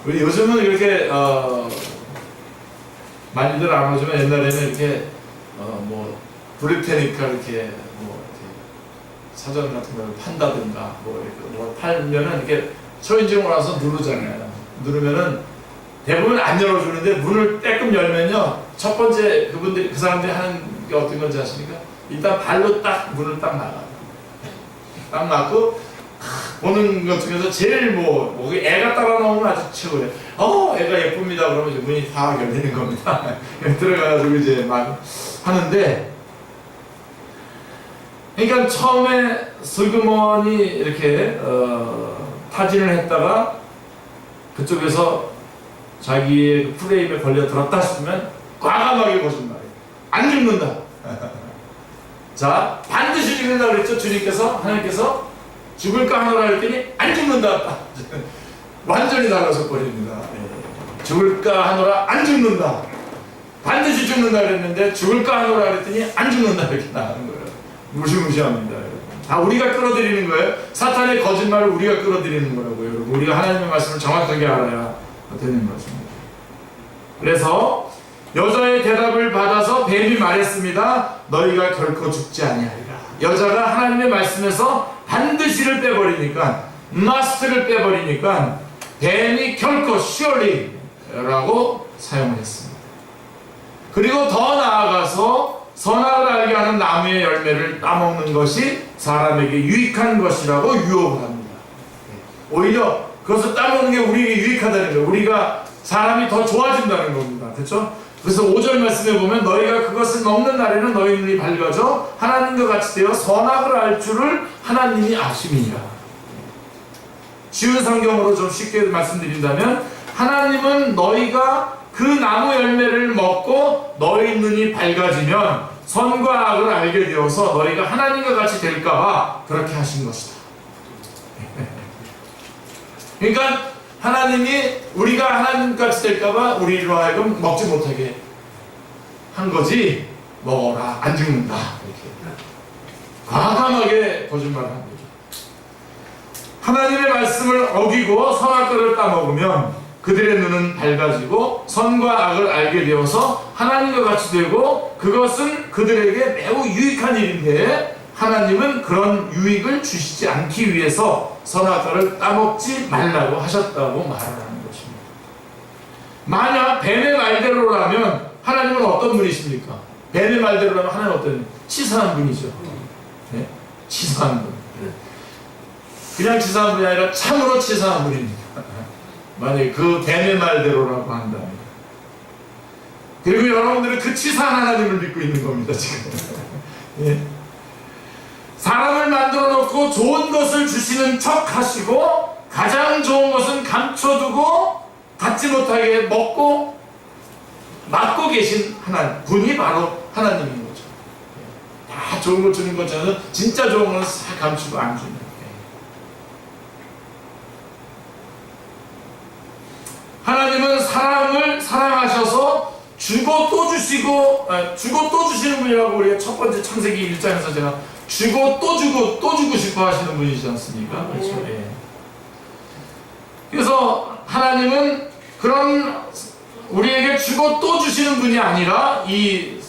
우리 요즘은 이렇게 많이들 안 오지만 옛날에는 이렇게 뭐 부릴 테니까 이렇게 뭐 이렇게 사전 같은 걸 판다든가 뭐 이렇게 뭐 팔면은 이렇게 초인종을 와서 누르잖아요. 누르면은 대부분 안 열어주는데 문을 떼끔 열면요, 첫 번째 그 사람들이 하는 게 어떤 건지 아십니까? 일단 발로 딱 문을 딱 막아요. 딱 막고 보는 것 중에서 제일 뭐 애가 따라 나오면 아주 최고예요. 애가 예쁩니다. 그러면 이제 문이 다 열리는 겁니다. 들어가가지고 이제 막 하는데, 그러니까 처음에 슬그머니 이렇게 타진을 했다가 그쪽에서 자기의 그 프레임에 걸려 들었다 싶으면 과감하게 거짓말이에요. 안 죽는다. 자, 반드시 죽는다 그랬죠. 주님께서, 하나님께서 죽을까 하노라 했더니 안 죽는다. 완전히 달라져 버립니다. 죽을까 하노라 안 죽는다. 반드시 죽는다 그랬는데 죽을까 하노라 그랬더니 안 죽는다 이렇게 나가는 거예요. 무시무시합니다. 다 우리가 끌어들이는 거예요. 사탄의 거짓말을 우리가 끌어들이는 거라고요. 여러분. 우리가 하나님의 말씀을 정확하게 알아야 되는 것입니다. 그래서 여자의 대답을 받아서 뱀이 말했습니다. 너희가 결코 죽지 아니하리라. 여자가 하나님의 말씀에서 반드시를 빼버리니까, must를 빼버리니까 뱀이 결코 surely 라고 사용을 했습니다. 그리고 더 나아가서 선악을 알게 하는 나무의 열매를 따먹는 것이 사람에게 유익한 것이라고 유혹을 합니다. 오히려 그것을 따먹는 게 우리에게 유익하다는 거예요. 우리가 사람이 더 좋아진다는 겁니다. 그렇죠? 그래서 5절 말씀에 보면 너희가 그것을 먹는 날에는 너희 눈이 밝아져 하나님과 같이 되어 선악을 알 줄을 하나님이 아심이니라. 쉬운 성경으로 좀 쉽게 말씀드린다면, 하나님은 너희가 그 나무 열매를 먹고 너희 눈이 밝아지면 선과 악을 알게 되어서 너희가 하나님과 같이 될까봐 그렇게 하신 것이다. 그러니까 하나님이 우리가 하나님같이 될까봐 우리로 하여금 먹지 못하게 한 거지. 먹어라, 안 죽는다. 이렇게 과감하게 거짓말을 한 거죠. 하나님의 말씀을 어기고 선악과를 따먹으면 그들의 눈은 밝아지고 선과 악을 알게 되어서 하나님과 같이 되고, 그것은 그들에게 매우 유익한 일인데 하나님은 그런 유익을 주시지 않기 위해서 선악과를 따먹지 말라고 하셨다고 말을 하는 것입니다. 만약 뱀의 말대로라면 하나님은 어떤 분이십니까? 뱀의 말대로라면 하나님은 어떤, 치사한 분이죠. 네? 치사한 분. 그냥 치사한 분이 아니라 참으로 치사한 분입니다. 만약에 그 뱀의 말대로라고 한다면. 그리고 여러분들은 그 치사한 하나님을 믿고 있는 겁니다, 지금. 예. 사람을 만들어 놓고 좋은 것을 주시는 척 하시고 가장 좋은 것은 감춰두고 갖지 못하게 먹고 막고 계신 하나님, 분이 바로 하나님인 거죠. 다 좋은 것 주는 것처럼 진짜 좋은 건 싹 감추고 안 주는. 하나님은 사람을 사랑하셔서 주고 또 주시고, 주고 또 주시는 분이라고 우리가 첫 번째 창세기 1장에서 제가 주고 또 주고 또 주고 싶어 하시는 분이지 않습니까? 그렇죠. 예. 그래서 하나님은 그런 우리에게 주고 또 주시는 분이 아니라 이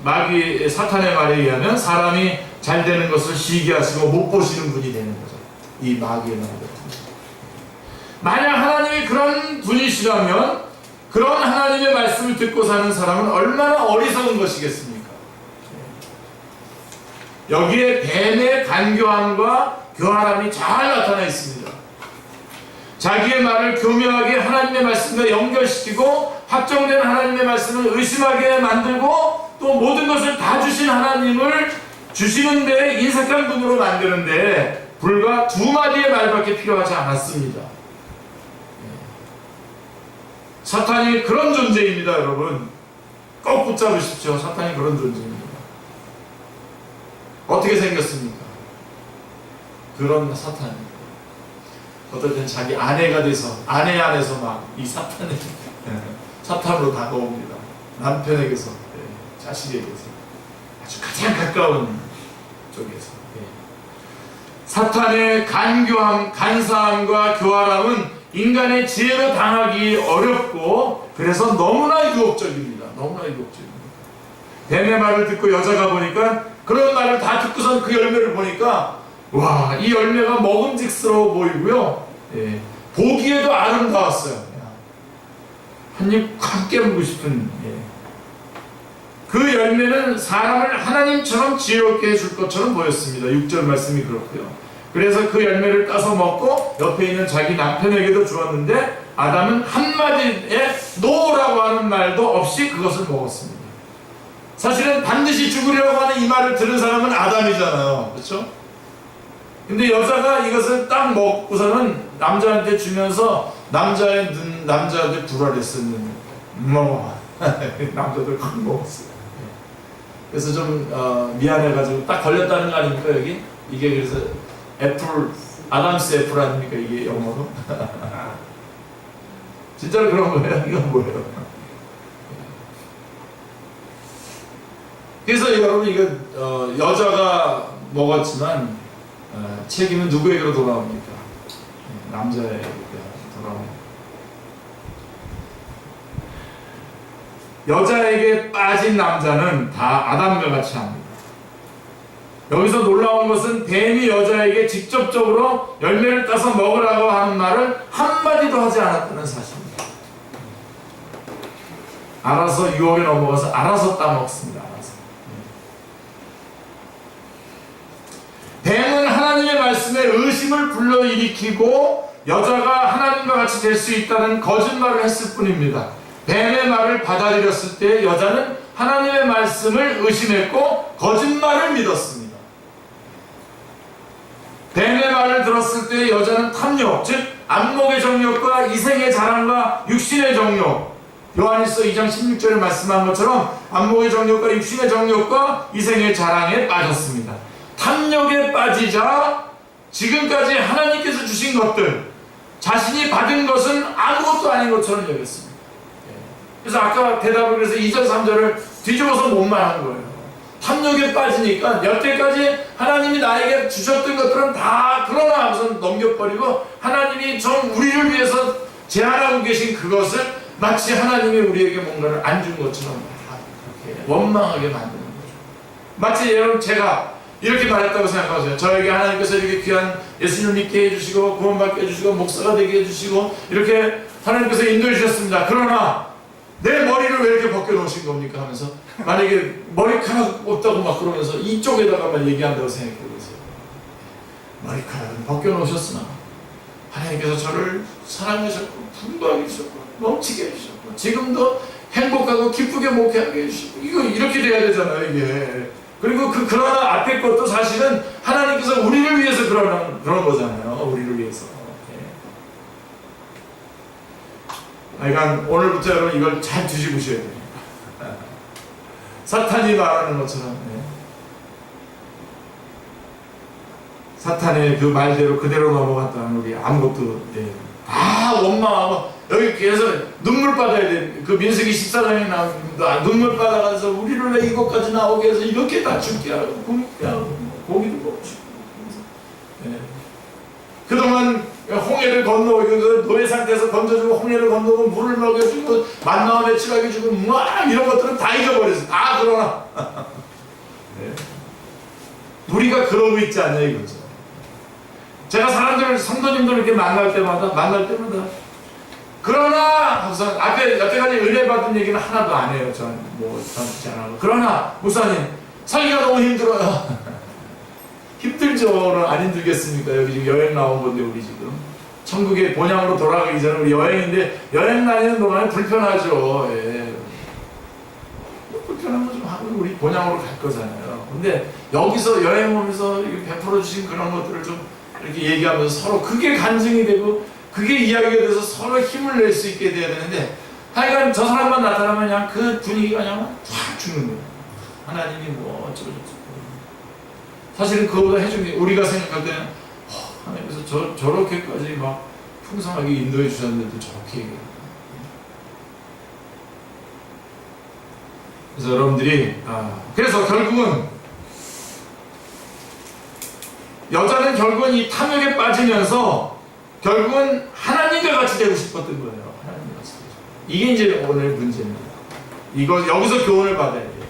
마귀 사탄의 말에 의하면 사람이 잘 되는 것을 시기하시고 못 보시는 분이 되는 거죠. 이 마귀의 말에. 만약 하나님이 그런 분이시라면 그런 하나님의 말씀을 듣고 사는 사람은 얼마나 어리석은 것이겠습니까? 여기에 뱀의 간교함과 교활함이 잘 나타나 있습니다. 자기의 말을 교묘하게 하나님의 말씀과 연결시키고 확정된 하나님의 말씀을 의심하게 만들고 또 모든 것을 다 주신 하나님을 주시는 데에 인색한 분으로 만드는데 불과 2마디의 말밖에 필요하지 않았습니다. 사탄이 그런 존재입니다, 여러분. 꼭 붙잡으십시오. 사탄이 그런 존재입니다. 어떻게 생겼습니까? 그런 사탄입니다. 어떨 땐 자기 아내가 돼서 아내 안에서 막 이 사탄으로 다가옵니다. 남편에게서, 자식에게서, 아주 가장 가까운 쪽에서. 사탄의 간교함, 간사함과 교활함은 인간의 지혜로 당하기 어렵고 그래서 너무나 유혹적입니다. 너무나 이국적입니다. 뱀의 말을 듣고 여자가 보니까 그런 말을 다 듣고선 그 열매를 보니까 와, 이 열매가 먹음직스러워 보이고요. 예, 보기에도 아름다웠어요. 한 입 확 깨물고 싶은. 예. 그 열매는 사람을 하나님처럼 지혜롭게 해줄 것처럼 보였습니다. 6절 말씀이 그렇고요. 그래서 그 열매를 따서 먹고 옆에 있는 자기 남편에게도 주었는데 아담은 한마디에 노라고 하는 말도 없이 그것을 먹었습니다. 사실은 반드시 죽으려고 하는 이 말을 들은 사람은 아담이잖아요. 그렇죠? 근데 여자가 이것을 딱 먹고서는 남자한테 주면서 남자한테 불알했었는데 먹어. 남자들 큰 먹었어요. 그래서 좀 미안해가지고 딱 걸렸다는 거 아닙니까 여기? 이게 그래서 애플, 아담스 애플 아닙니까 이게 영어로? 진짜로 그런 거예요? 이건 뭐예요? 그래서 여러분 이거 여자가 먹었지만 책임은 누구에게로 돌아옵니까? 남자에게 돌아옵니다. 여자에게 빠진 남자는 다 아담과 같이 합니다. 여기서 놀라운 것은 뱀이 여자에게 직접적으로 열매를 따서 먹으라고 하는 말을 한마디도 하지 않았다는 사실입니다. 알아서 유혹에 넘어가서 알아서 따먹습니다. 알아서. 뱀은 하나님의 말씀에 의심을 불러일으키고 여자가 하나님과 같이 될 수 있다는 거짓말을 했을 뿐입니다. 뱀의 말을 받아들였을 때 여자는 하나님의 말씀을 의심했고 거짓말을 믿었습니다. 뱀의 말을 들었을 때 여자는 탐욕, 즉 안목의 정욕과 이생의 자랑과 육신의 정욕, 요한일서 2장 16절에 말씀한 것처럼 안목의 정욕과 육신의 정욕과 이생의 자랑에 빠졌습니다. 탐욕에 빠지자 지금까지 하나님께서 주신 것들, 자신이 받은 것은 아무것도 아닌 것처럼 여겼습니다. 그래서 아까 대답을 그래서 2절 3절을 뒤집어서 못 말한 거예요. 탐욕에 빠지니까 여태까지 하나님이 나에게 주셨던 것들은 다 그러나 하고서 넘겨버리고 하나님이 좀 우리를 위해서 제안하고 계신 그것을 마치 하나님이 우리에게 뭔가를 안 준 것처럼 그렇게 원망하게 만드는 거죠. 마치 여러분 제가 이렇게 말했다고 생각하세요. 저에게 하나님께서 이렇게 귀한 예수님을 믿게 해주시고 구원받게 해주시고 목사가 되게 해주시고 이렇게 하나님께서 인도해 주셨습니다. 그러나 내 머리를 왜 이렇게 벗겨놓으신 겁니까? 하면서 만약에 머리카락 없다고 막 그러면서 이쪽에다가만 얘기한다고 생각해 보세요. 머리카락은 벗겨놓으셨으나 하나님께서 저를 사랑하셨고 풍부하게 해주셨고 넘치게 해주셨고 지금도 행복하고 기쁘게 목회하게 해주시고 이거 이렇게 돼야 되잖아요 이게. 그리고 그러나 앞에 것도 사실은 하나님께서 우리를 위해서 그런 거잖아요. 우리를 위해서. 그러니까 오늘부터 여러분 이걸 잘 뒤집으셔야 됩니다. 사탄이 말하는 것처럼 사탄의 그 말대로 그대로 넘어갔다는 우리 아무것도 다 원망하고 여기 계속 눈물 받아야 돼. 그 민수기 14장에 나옵니다. 눈물 받아가서 우리를 왜 이것까지 나오게 해서 이렇게 다 죽게 하고 굶게 하고 고기도 먹고 싶고 그동안 홍해를 건너고 노예 상태에서 건져주고 홍해를 건너고 물을 먹여주고 만나와 매출하게 주고 막 이런 것들은 다 잊어버렸어. 다 그러나 우리가 그러고 있지 않냐 이거죠. 제가 사람들 성도님들 이렇게 만날 때마다 그러나 우선 앞에 여태까지 은혜 받은 얘기는 하나도 안 해요. 전 안 그러나 목사님 살기가 너무 힘들어요. 힘들죠. 안 힘들겠습니까? 여기 지금 여행 나온 건데 우리 지금 천국에 본향으로 돌아가기 전에 우리 여행인데 여행 다니는 동안에 불편하죠. 예. 불편한 거 좀 하고 우리 본향으로 갈 거잖아요. 근데 여기서 여행 오면서 베풀어 주신 그런 것들을 좀 이렇게 얘기하면서 서로 그게 간증이 되고 그게 이야기가 돼서 서로 힘을 낼 수 있게 돼야 되는데 하여간 저 사람만 나타나면 그냥 그 분위기가 그냥 확 죽는 거예요. 하나님이 뭐 어쩌고저쩌고. 사실은 그거보다 해준 게 우리가 생각할 때는 하나님께서 저렇게까지 막 풍성하게 인도해 주셨는데도 저렇게 얘기해요. 그래서 여러분들이 그래서 결국은 여자는 결국은 이 탐욕에 빠지면서 결국은 하나님과 같이 되고 싶었던 거예요. 하나님과 같이 되고 싶었어요. 이게 이제 오늘 문제입니다. 이거 여기서 교훈을 받아야 돼요.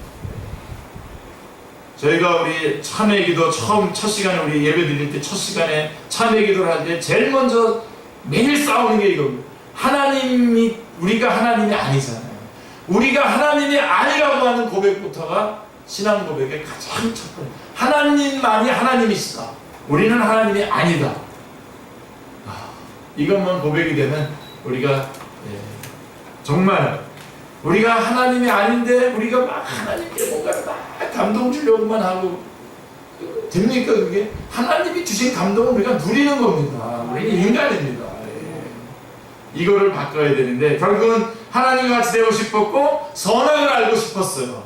저희가 우리 참회기도 처음 첫 시간에 우리 예배 드릴 때 첫 시간에 참회기도를 할 때 제일 먼저 매일 싸우는 게 이겁니다. 하나님이 우리가 하나님이 아니잖아요. 우리가 하나님이 아니라고 하는 고백부터가 신앙 고백의 가장 첫 번째. 하나님만이 하나님이시다. 우리는 하나님이 아니다. 이것만 고백이 되면 우리가 정말 우리가 하나님이 아닌데 우리가 막 하나님께 뭔가를 막 감동 주려고만 하고 됩니까 그게? 하나님이 주신 감동을 우리가 누리는 겁니다. 우리는 인간입니다. 이거를 바꿔야 되는데 결국은 하나님과 같이 되고 싶었고 선악을 알고 싶었어요.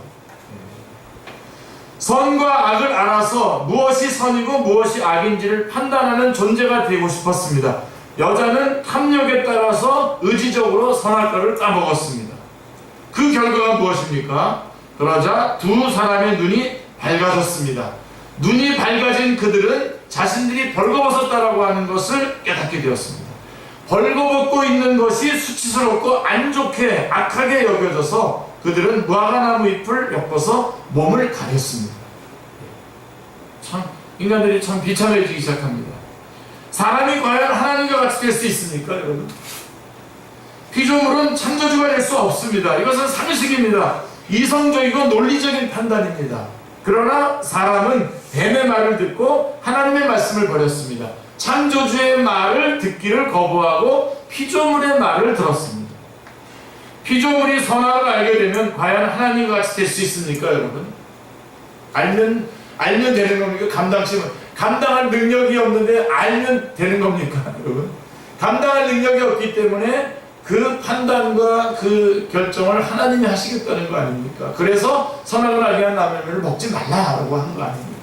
선과 악을 알아서 무엇이 선이고 무엇이 악인지를 판단하는 존재가 되고 싶었습니다. 여자는 탐욕에 따라서 의지적으로 선악과를 까먹었습니다. 그 결과가 무엇입니까? 그러자 두 사람의 눈이 밝아졌습니다. 눈이 밝아진 그들은 자신들이 벌거벗었다라고 하는 것을 깨닫게 되었습니다. 벌거벗고 있는 것이 수치스럽고 안 좋게 악하게 여겨져서 그들은 무화과나무 잎을 엮어서 몸을 가렸습니다. 참 인간들이 참 비참해지기 시작합니다. 사람이 과연 하나님과 같이 될 수 있습니까, 여러분? 피조물은 창조주가 될 수 없습니다. 이것은 상식입니다. 이성적이고 논리적인 판단입니다. 그러나 사람은 뱀의 말을 듣고 하나님의 말씀을 버렸습니다. 창조주의 말을 듣기를 거부하고 피조물의 말을 들었습니다. 피조물이 선악을 알게 되면 과연 하나님과 같이 될 수 있습니까, 여러분? 알면 되는 겁니까? 감당할 능력이 없는데 알면 되는 겁니까, 여러분? 감당할 능력이 없기 때문에 그 판단과 그 결정을 하나님이 하시겠다는 거 아닙니까? 그래서 선악을 알게 한 나무를 먹지 말라라고 한 거 아닙니까?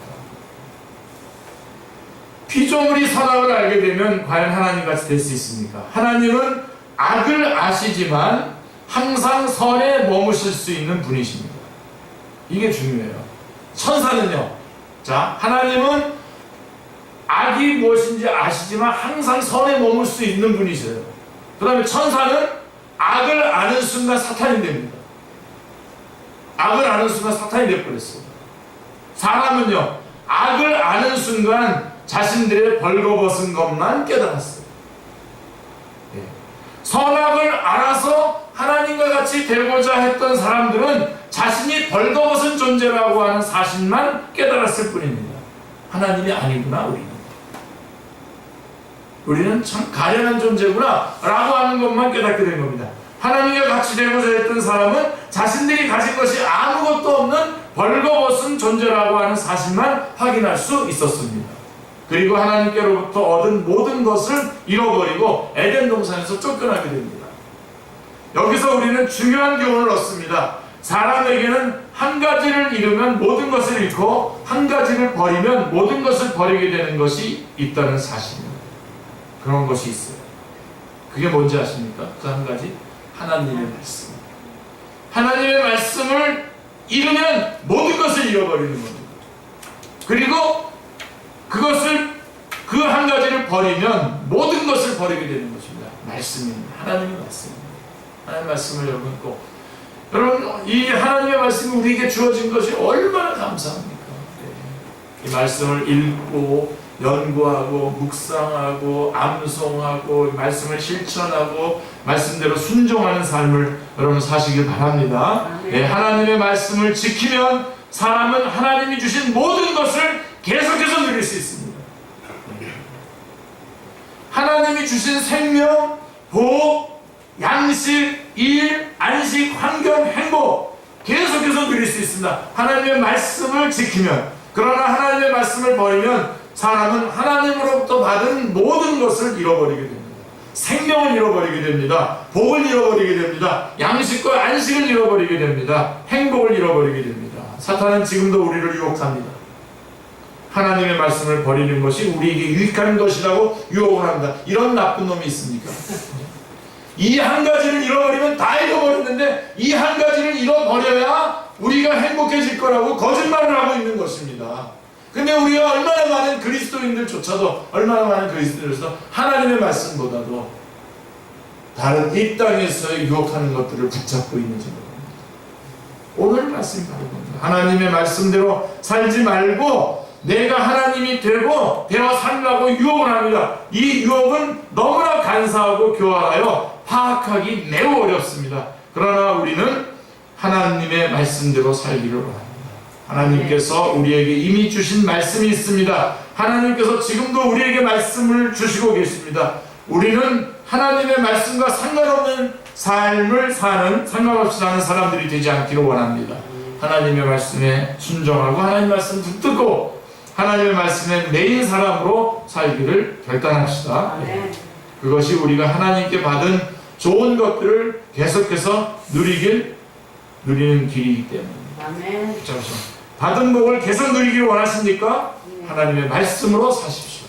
피조물이 선악을 알게 되면 과연 하나님같이 될 수 있습니까? 하나님은 악을 아시지만 항상 선에 머무실 수 있는 분이십니다. 이게 중요해요. 천사는요, 자, 하나님은 악이 무엇인지 아시지만 항상 선에 머물 수 있는 분이세요. 그 다음에 천사는 악을 아는 순간 사탄이 됩니다. 악을 아는 순간 사탄이 되어버렸어요. 사람은요, 악을 아는 순간 자신들의 벌거벗은 것만 깨달았어요. 선악을 알아서 하나님과 같이 되고자 했던 사람들은 자신이 벌거벗은 존재라고 하는 사실만 깨달았을 뿐입니다. 하나님이 아니구나, 우리는 참 가련한 존재구나 라고 하는 것만 깨닫게 된 겁니다. 하나님과 같이 되고자 했던 사람은 자신들이 가진 것이 아무것도 없는 벌거벗은 존재라고 하는 사실만 확인할 수 있었습니다. 그리고 하나님께로부터 얻은 모든 것을 잃어버리고 에덴 동산에서 쫓겨나게 됩니다. 여기서 우리는 중요한 교훈을 얻습니다. 사람에게는 한 가지를 잃으면 모든 것을 잃고 한 가지를 버리면 모든 것을 버리게 되는 것이 있다는 사실입니다. 그런 것이 있어요. 그게 뭔지 아십니까? 그 한 가지, 하나님의 말씀. 하나님의 말씀을 잃으면 모든 것을 잃어버리는 겁니다. 그리고 그것을 그 한 가지를 버리면 모든 것을 버리게 되는 것입니다. 말씀입니다. 하나님의 말씀입니다. 하나님의 말씀을 여러분 꼭, 여러분 이 하나님의 말씀이 우리에게 주어진 것이 얼마나 감사합니까? 이 말씀을 읽고 연구하고 묵상하고 암송하고 말씀을 실천하고 말씀대로 순종하는 삶을 여러분 사시길 바랍니다. 네, 하나님의 말씀을 지키면 사람은 하나님이 주신 모든 것을 계속해서 누릴 수 있습니다. 하나님이 주신 생명, 복, 양식, 일, 안식, 환경, 행복 계속해서 누릴 수 있습니다. 하나님의 말씀을 지키면. 그러나 하나님의 말씀을 버리면 사람은 하나님으로부터 받은 모든 것을 잃어버리게 됩니다. 생명을 잃어버리게 됩니다. 복을 잃어버리게 됩니다. 양식과 안식을 잃어버리게 됩니다. 행복을 잃어버리게 됩니다. 사탄은 지금도 우리를 유혹합니다. 하나님의 말씀을 버리는 것이 우리에게 유익한 것이라고 유혹을 합니다. 이런 나쁜 놈이 있습니까? 이 한 가지를 잃어버리면 다 잃어버렸는데 이 한 가지를 잃어버려야 우리가 행복해질 거라고 거짓말을 하고 있는 것입니다. 근데 우리가 얼마나 많은 그리스도인들조차도 얼마나 많은 그리스도인들조차도 하나님의 말씀보다도 다른 이 땅에서 유혹하는 것들을 붙잡고 있는지 모릅니다. 오늘 말씀이 바로 그겁니다. 하나님의 말씀대로 살지 말고 내가 하나님이 되고 살려고 유혹을 합니다. 이 유혹은 너무나 간사하고 교활하여 파악하기 매우 어렵습니다. 그러나 우리는 하나님의 말씀대로 살기를 원합니다. 하나님께서 우리에게 이미 주신 말씀이 있습니다. 하나님께서 지금도 우리에게 말씀을 주시고 계십니다. 우리는 하나님의 말씀과 상관없는 삶을 상관없이 사는 사람들이 되지 않기를 원합니다. 하나님의 말씀에 순종하고 하나님의 말씀 붙들고 하나님의 말씀에 매인 사람으로 살기를 결단합시다. 그것이 우리가 하나님께 받은 좋은 것들을 계속해서 누리는 길이기 때문에. 그렇죠. 받은 복을 계속 누리기를 원하십니까? 하나님의 말씀으로 사십시오.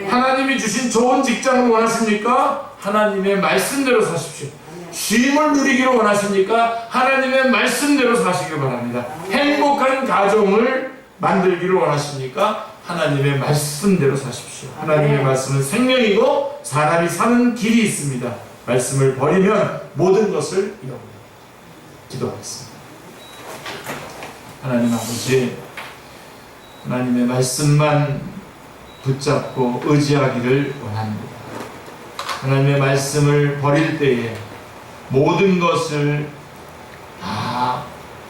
하나님이 주신 좋은 직장을 원하십니까? 하나님의 말씀대로 사십시오. 쉼을 누리기를 원하십니까? 하나님의 말씀대로 사시길 바랍니다. 행복한 가정을 만들기를 원하십니까? 하나님의 말씀대로 사십시오. 하나님의 말씀은 생명이고 사람이 사는 길이 있습니다. 말씀을 버리면 모든 것을 잃어버립니다. 기도하겠습니다. 하나님 아버지, 하나님의 말씀만 붙잡고 의지하기를 원합니다. 하나님의 말씀을 버릴 때에 모든 것을 다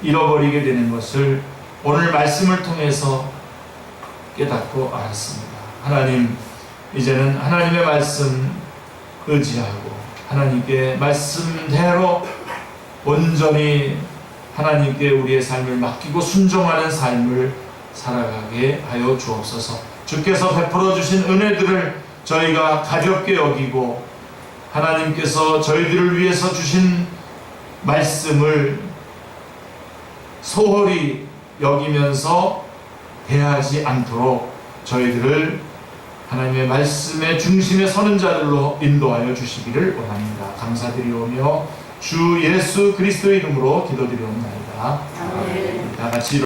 잃어버리게 되는 것을 오늘 말씀을 통해서 깨닫고 알았습니다. 하나님, 이제는 하나님의 말씀 의지하고 하나님께 말씀대로 온전히 하나님께 우리의 삶을 맡기고 순종하는 삶을 살아가게 하여 주옵소서. 주께서 베풀어 주신 은혜들을 저희가 가볍게 여기고 하나님께서 저희들을 위해서 주신 말씀을 소홀히 여기면서 대하지 않도록 저희들을 하나님의 말씀의 중심에 서는 자들로 인도하여 주시기를 원합니다. 감사드리오며 주 예수 그리스도의 이름으로 기도드리옵나이다. 다 같이